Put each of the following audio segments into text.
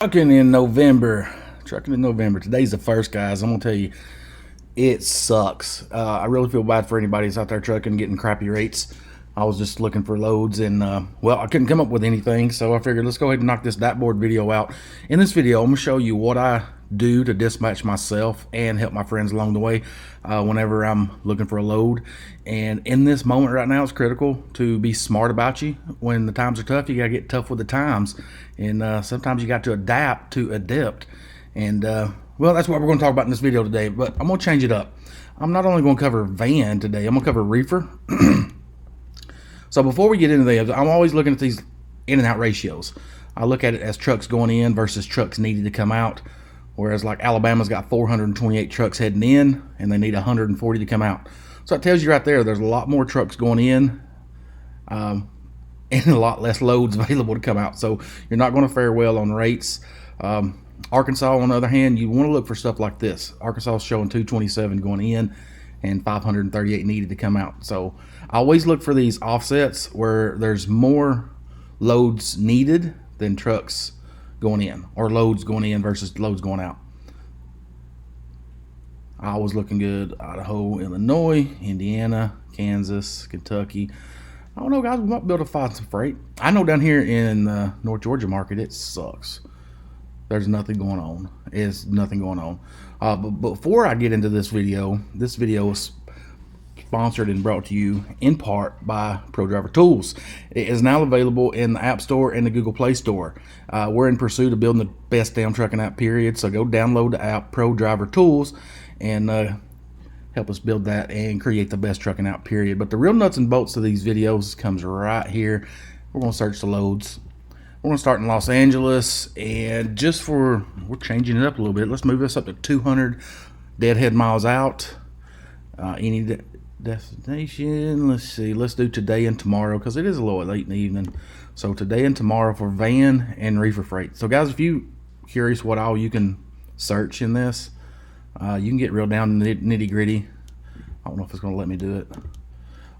Trucking in November. Trucking in November. Today's the first, guys. I'm gonna tell you, it sucks. I really feel bad for anybody that's out there trucking, getting crappy rates. I was just looking for loads, and well, I couldn't come up with anything, so I figured let's go ahead and knock this DAT Board video out. In this video, I'm gonna show you what I do to dispatch myself and help my friends along the way whenever I'm looking for a load. And in this moment right now, it's critical to be smart about you. When the times are tough, you gotta get tough with the times, and sometimes you got to adapt to adept. And well, that's what we're going to talk about in this video today, but I'm going to change it up. I'm not only going to cover van today, I'm going to cover reefer. So before we get into this, I'm always looking at these in and out ratios. I look at it as trucks going in versus trucks needed to come out. Whereas like Alabama's got 428 trucks heading in and they need 140 to come out. So it tells you right there, there's a lot more trucks going in and a lot less loads available to come out. So you're not going to fare well on rates. Arkansas, on the other hand, you want to look for stuff like this. Arkansas is showing 227 going in and 538 needed to come out. So I always look for these offsets where there's more loads needed than trucks going in, or loads going in versus loads going out. I was looking good. Idaho, Illinois, Indiana, Kansas, Kentucky. I don't know, guys. We might be able to find some freight. I know down here in the North Georgia market, it sucks. There's nothing going on. There's nothing going on. But before I get into this video is sponsored and brought to you in part by ProDriver Tools. It is now available in the App Store and the Google Play Store. We're in pursuit of building the best damn trucking app, period. So go download the app ProDriver Tools and help us build that and create the best trucking app, period. But the real nuts and bolts of these videos comes right here. We're going to search the loads. We're going to start in Los Angeles, and we're changing it up a little bit. Let's move this up to 200 deadhead miles out. Any destination, let's see, let's do today and tomorrow because it is a little late in the evening. So today and tomorrow for van and reefer freight. So guys, if you're curious what all you can search in this, you can get real down to nitty gritty. I don't know if it's going to let me do it.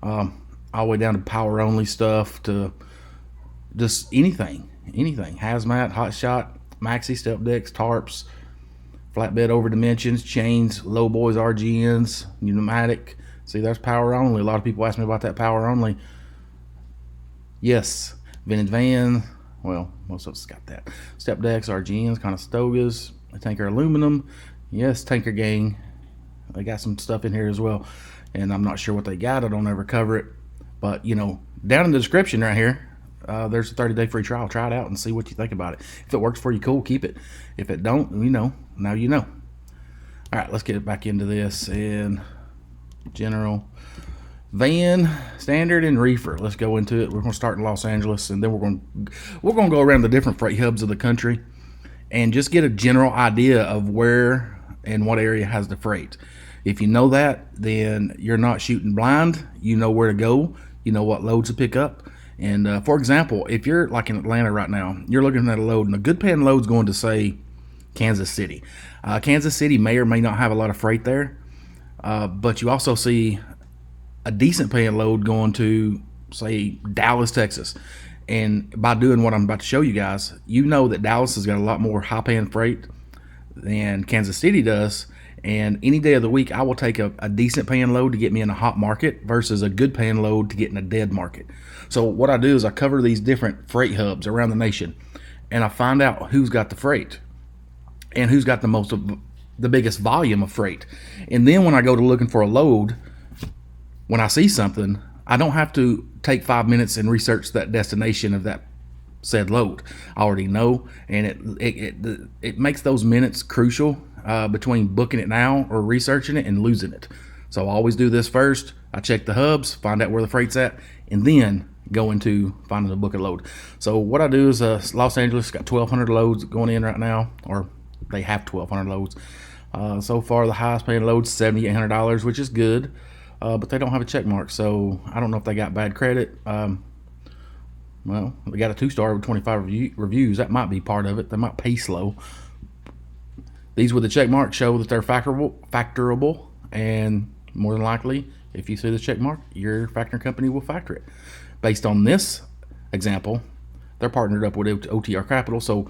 All the way down to power only stuff to just anything, hazmat, hot shot, maxi, step decks, tarps, flatbed over dimensions, chains, low boys, RGNs, pneumatic. See, there's power only. A lot of people ask me about that power only. Yes, vintage van. Well, most of us got that. Step decks, RGNs, Conestogas, tanker aluminum. Yes, tanker gang. They got some stuff in here as well, and I'm not sure what they got. I don't ever cover it, but down in the description right here, there's a 30-day free trial. Try it out and see what you think about it. If it works for you, cool, keep it. If it don't, now you know. All right, let's get back into this. In general, van, standard, and reefer. Let's go into it. We're going to start in Los Angeles, and then we're going to go around the different freight hubs of the country and just get a general idea of where and what area has the freight. If you know that, then you're not shooting blind. You know where to go. You know what loads to pick up. And for example, if you're like in Atlanta right now, you're looking at a load, and a good paying load's going to, say, Kansas City. Kansas City may or may not have a lot of freight there, but you also see a decent paying load going to, say, Dallas, Texas. And by doing what I'm about to show you guys, you know that Dallas has got a lot more high paying freight than Kansas City does. And any day of the week, I will take a decent paying load to get me in a hot market versus a good paying load to get in a dead market. So what I do is I cover these different freight hubs around the nation, and I find out who's got the freight and who's got the biggest volume of freight. And then when I go to looking for a load, when I see something, I don't have to take 5 minutes and research that destination of that said load. I already know, and it makes those minutes crucial between booking it now or researching it and losing it. So I always do this first. I check the hubs, find out where the freight's at, and then go into finding a book and load. So what I do is Los Angeles got 1,200 loads going in right now, or they have 1,200 loads. So far, the highest paying load's $7,800, which is good, but they don't have a check mark, so I don't know if they got bad credit. Well, they got a 2-star with 25 reviews. That might be part of it. They might pay slow. These with the check mark show that they're factorable, and more than likely, if you see the check mark, your factoring company will factor it. Based on this example, they're partnered up with OTR Capital, so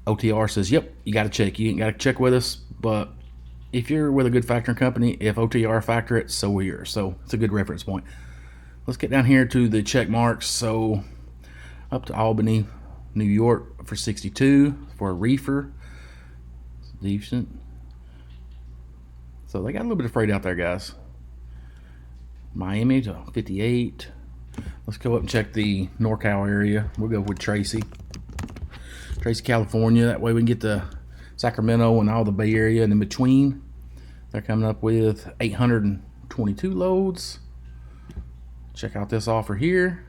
OTR says, yep, you got to check. You ain't got to check with us, but if you're with a good factoring company, if OTR factor it, so will yours. So it's a good reference point. Let's get down here to the check marks. So up to Albany, New York for 62 for a reefer. Decent. So they got a little bit of freight out there, guys. Miami to 58. Let's go up and check the NorCal area. We'll go with Tracy, California. That way we can get to Sacramento and all the Bay Area and in between. They're coming up with 822 loads. Check out this offer here.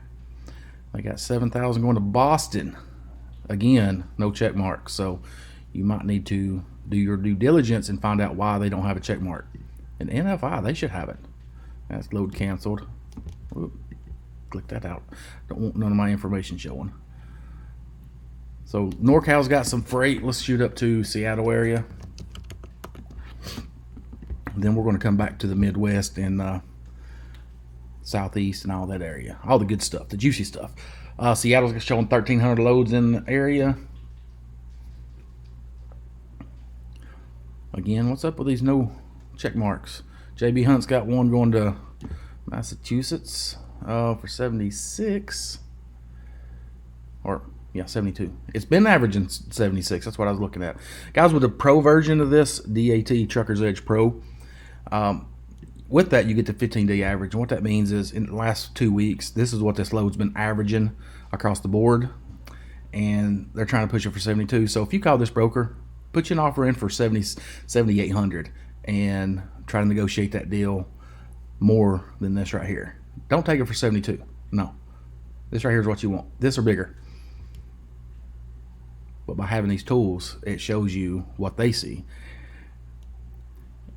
They got 7,000 going to Boston. Again, no check mark. So you might need to do your due diligence and find out why they don't have a check mark. And NFI, they should have it. That's load canceled. Whoop. Click that out. Don't want none of my information showing. So NorCal's got some freight. Let's shoot up to Seattle area. Then we're going to come back to the Midwest and Southeast and all that area. All the good stuff, the juicy stuff. Seattle's showing 1,300 loads in the area. Again, what's up with these no check marks? JB Hunt's got one going to Massachusetts for 76. Or, yeah, 72. It's been averaging 76. That's what I was looking at. Guys, with the pro version of this, DAT Trucker's Edge Pro, with that you get the 15-day average. And what that means is in the last 2 weeks, this is what this load's been averaging across the board. And they're trying to push it for 72. So if you call this broker, put your offer in for 7,800 and try to negotiate that deal more than this right here. Don't take it for 72. No. This right here is what you want. This or bigger. But by having these tools, it shows you what they see.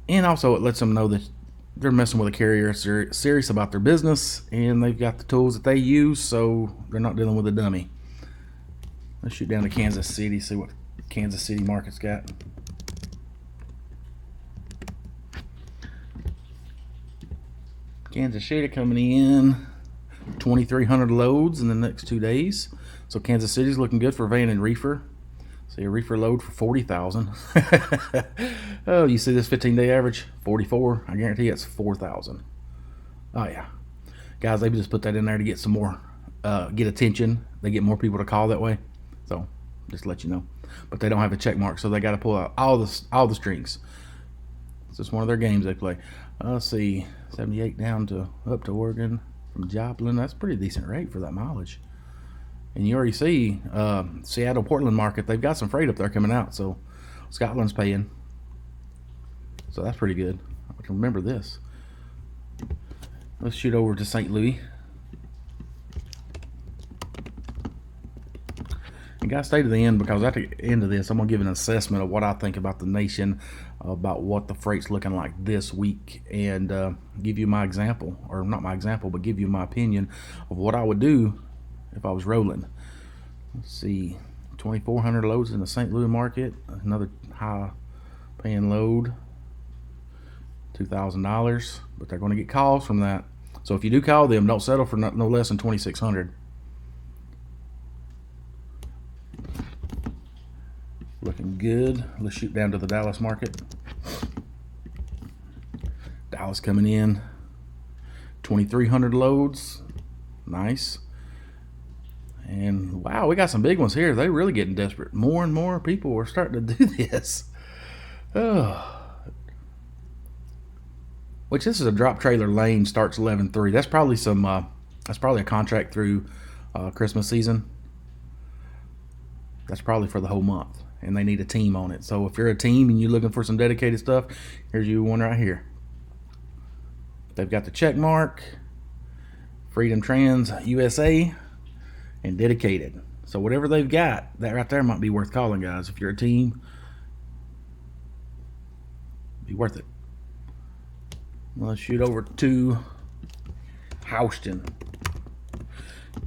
And also it lets them know that they're messing with a carrier, they're serious about their business, and they've got the tools that they use, so they're not dealing with a dummy. Let's shoot down to Kansas City, see what Kansas City market's got. Kansas City coming in 2,300 loads in the next 2 days. So Kansas City's looking good for van and reefer. See a reefer load for 40,000. Oh, you see this 15-day average? 44. I guarantee it's 4,000. Oh yeah, guys, they just put that in there to get some more, get attention. They get more people to call that way. So just to let you know. But they don't have a check mark, so they got to pull out all the strings. It's just one of their games they play. Let's see, 78 down to up to Oregon from Joplin. That's a pretty decent rate for that mileage. And you already see Seattle, Portland market, they've got some freight up there coming out. So Scotland's paying. So that's pretty good. I can remember this. Let's shoot over to St. Louis. And guys, stay to the end, because at the end of this, I'm going to give an assessment of what I think about the nation, about what the freight's looking like this week, and give you my example, or not my example, but give you my opinion of what I would do if I was rolling. Let's see, 2,400 loads in the St. Louis market, another high paying load, $2,000, but they're going to get calls from that. So if you do call them, don't settle for no less than 2,600. Looking good. Let's shoot down to the Dallas market. Dallas coming in 2,300 loads. Nice. And wow, we got some big ones here. They're really getting desperate. More and more people are starting to do this. Oh. Which, this is a drop trailer lane, starts 11/3. That's probably some that's probably a contract through Christmas season. That's probably for the whole month, and they need a team on it. So if you're a team and you're looking for some dedicated stuff, here's you one right here. They've got the check mark, Freedom Trans USA, and dedicated. So whatever they've got, that right there might be worth calling, guys. If you're a team, be worth it. Let's shoot over to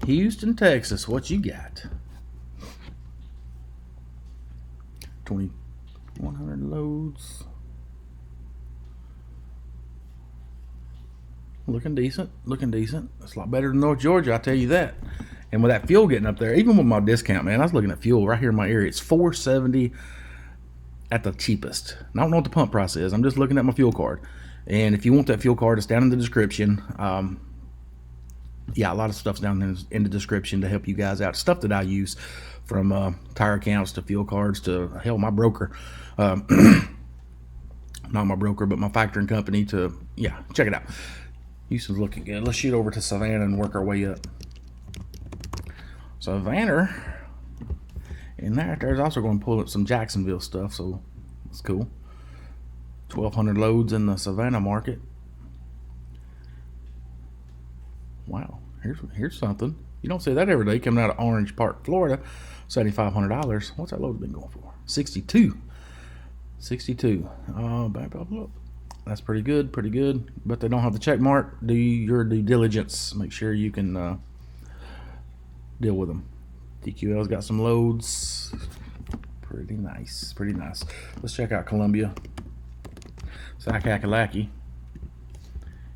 Houston, Texas. What you got? 2,100 loads. Looking decent. Looking decent. It's a lot better than North Georgia, I tell you that. And with that fuel getting up there, even with my discount, man, I was looking at fuel right here in my area. It's $4.70 at the cheapest. And I don't know what the pump price is. I'm just looking at my fuel card. And if you want that fuel card, it's down in the description. Yeah, a lot of stuff's down in the description to help you guys out. Stuff that I use, from tire accounts to fuel cards to, hell, my broker. Not my broker, but my factoring company. To, yeah, check it out. Houston's looking good. Let's shoot over to Savannah and work our way up. Savannah, and there's also going to pull up some Jacksonville stuff, so it's cool. 1,200 loads in the Savannah market. Wow, here's something. You don't see that every day coming out of Orange Park, Florida. $7,500. What's that load been going for? 62. 62. That's pretty good. But they don't have the check mark. Do your due diligence. Make sure you can deal with them. TQL's got some loads. Pretty nice. Let's check out Columbia. Sac-a-lacky.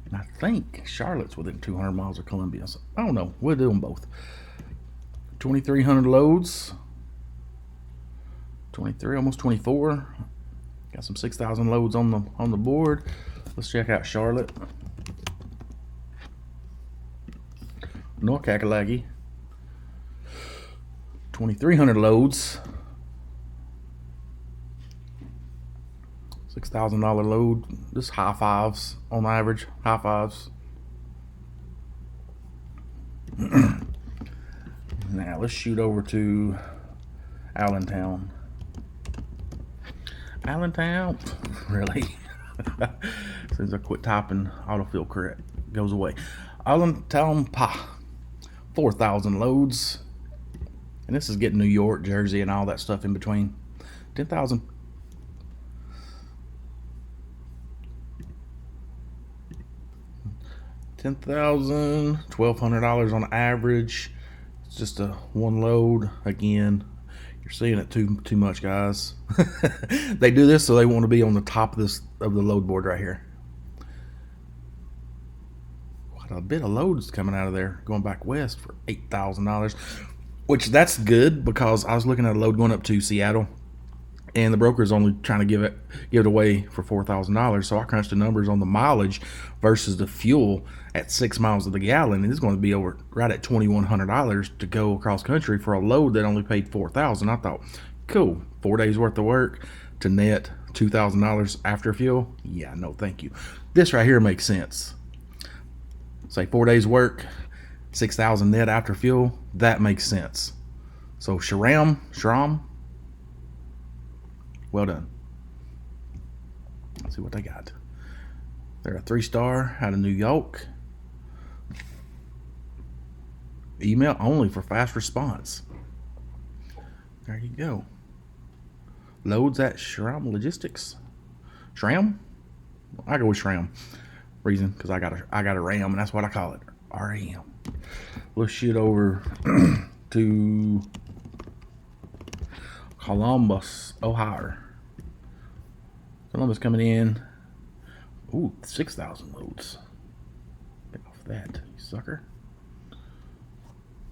And I think Charlotte's within 200 miles of Columbia. So I don't know. We'll do them both. 2,300 loads. 23, almost 24. Got some 6,000 loads on the board. Let's check out Charlotte. North Kakalaki. 2,300 loads. $6,000 load. Just high fives on average. High fives. Now let's shoot over to Allentown. Allentown, really? As soon as I quit typing, autofill correct goes away. Allentown, 4,000 loads, and this is getting New York, Jersey, and all that stuff in between. 10,000. $1,200 on average. It's just a one load. Again, you're seeing it too much, guys. They do this so they want to be on the top of the load board right here. Quite a bit of loads coming out of there, going back west for $8,000, which that's good, because I was looking at a load going up to Seattle, and the broker is only trying to give it away for $4,000. So I crunched the numbers on the mileage versus the fuel at 6 miles of the gallon, and it's going to be over right at $2,100 to go across country for a load that only paid $4,000. I thought, cool, 4 days worth of work to net $2,000 after fuel. Yeah, no, thank you. This right here makes sense. Say 4 days work, $6,000 net after fuel. That makes sense. So Shram. Well done. Let's see what they got. They're a 3-star out of New York. Email only for fast response. There you go. Loads at Shram Logistics. Shram? I go with Shram. Reason, because I got a Ram, and that's what I call it. RAM. Let's shoot over to Columbus, Ohio. Columbus coming in. Ooh, 6,000 loads. Get off that, you sucker.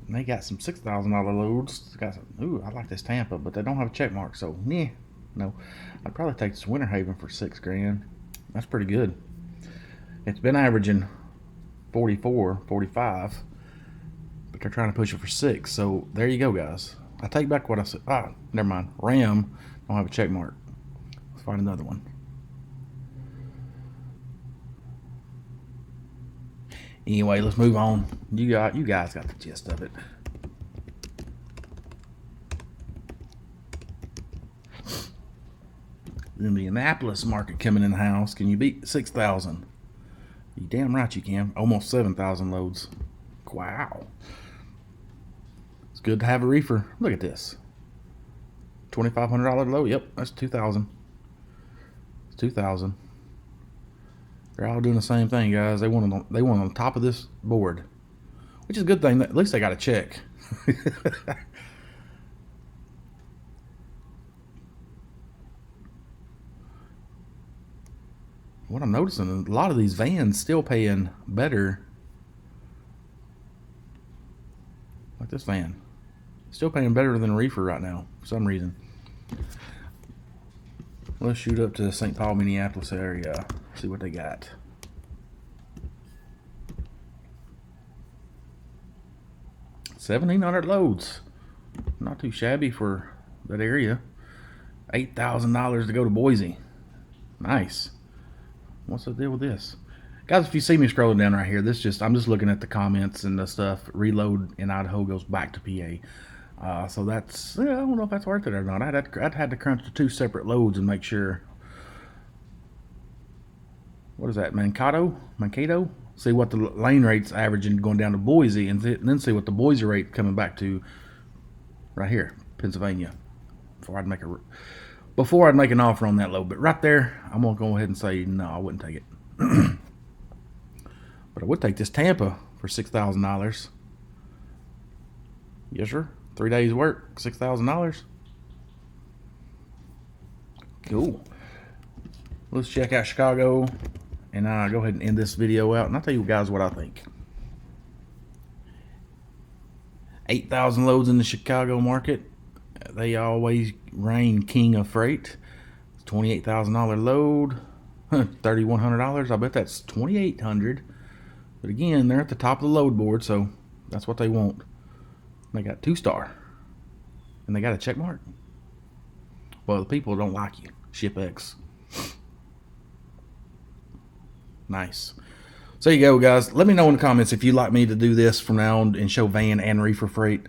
And they got some $6,000 loads. Got some, ooh, I like this Tampa, but they don't have a check mark, so nah, no. I'd probably take this Winter Haven for $6 grand. That's pretty good. It's been averaging 44, 45, but they're trying to push it for 6. So there you go, guys. I take back what I said. Never mind. Ram don't have a check mark. Let's find another one. Anyway, let's move on. You guys got the gist of it. The Indianapolis market coming in the house. Can you beat 6,000? You damn right you can. Almost 7,000 loads. Wow. It's good to have a reefer. Look at this. $2,500 load. Yep, that's 2,000. It's 2,000. They're all doing the same thing, guys. They want on top of this board, which is a good thing. At least they got a check. What I'm noticing, a lot of these vans still paying better. like this van. Still paying better than a reefer right now for some reason. Let's shoot up to St. Paul, Minneapolis area, see what they got. $1,700 loads. Not too shabby for that area. $8,000 to go to Boise. Nice. What's the deal with this? Guys, if you see me scrolling down right here, I'm just looking at the comments and the stuff. Reload in Idaho goes back to PA. So that's, I don't know if that's worth it or not. I'd had to crunch the 2 separate loads and make sure. What is that, Mankato? See what the lane rate's averaging going down to Boise, and then see what the Boise rate coming back to right here, Pennsylvania. Before I'd make an offer on that load. But right there, I'm gonna go ahead and say no, I wouldn't take it. But I would take this Tampa for $6,000. Yes, sir. 3 days work, $6,000. Cool. Let's check out Chicago, and I'll go ahead and end this video out, and I'll tell you guys what I think. 8,000 loads in the Chicago market. They always reign king of freight. $28,000 load, $3,100. I bet that's $2,800. But again, they're at the top of the load board, so that's what they want. They got 2-star, and they got a check mark. Well, the people don't like you. ShipX. Nice. So there you go, guys. Let me know in the comments if you'd like me to do this from now on and show van and reefer freight,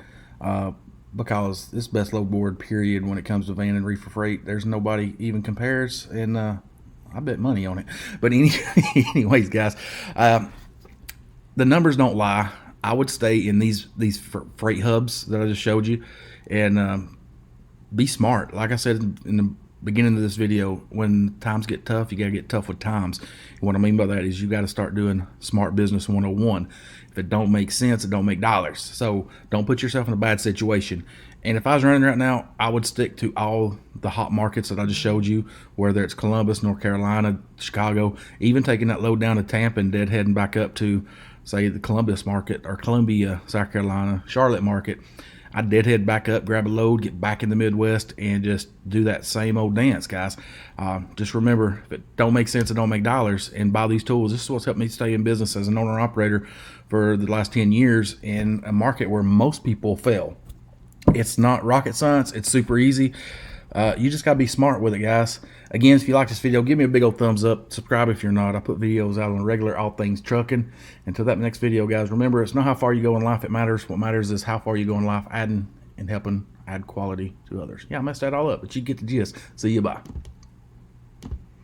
because this best load board, period, when it comes to van and reefer freight. There's nobody even compares, and I bet money on it. But anyways, guys, the numbers don't lie. I would stay in these freight hubs that I just showed you, and be smart. Like I said in the beginning of this video, when times get tough, you got to get tough with times. And what I mean by that is you got to start doing smart business 101. If it don't make sense, it don't make dollars. So don't put yourself in a bad situation. And if I was running right now, I would stick to all the hot markets that I just showed you, whether it's Columbus, North Carolina, Chicago, even taking that load down to Tampa and deadheading back up to, say, the Columbus market or Columbia, South Carolina, Charlotte market. I'd deadhead back up, grab a load, get back in the Midwest, and just do that same old dance, guys. Just remember, if it don't make sense, it don't make dollars. And buy these tools. This is what's helped me stay in business as an owner-operator for the last 10 years in a market where most people fail. It's not rocket science. It's super easy. You just got to be smart with it, guys. Again, if you like this video, give me a big old thumbs up. Subscribe if you're not. I put videos out on regular, all things trucking. Until that next video, guys, remember, it's not how far you go in life that matters. What matters is how far you go in life, adding and helping add quality to others. Yeah, I messed that all up, but you get the gist. See you, bye.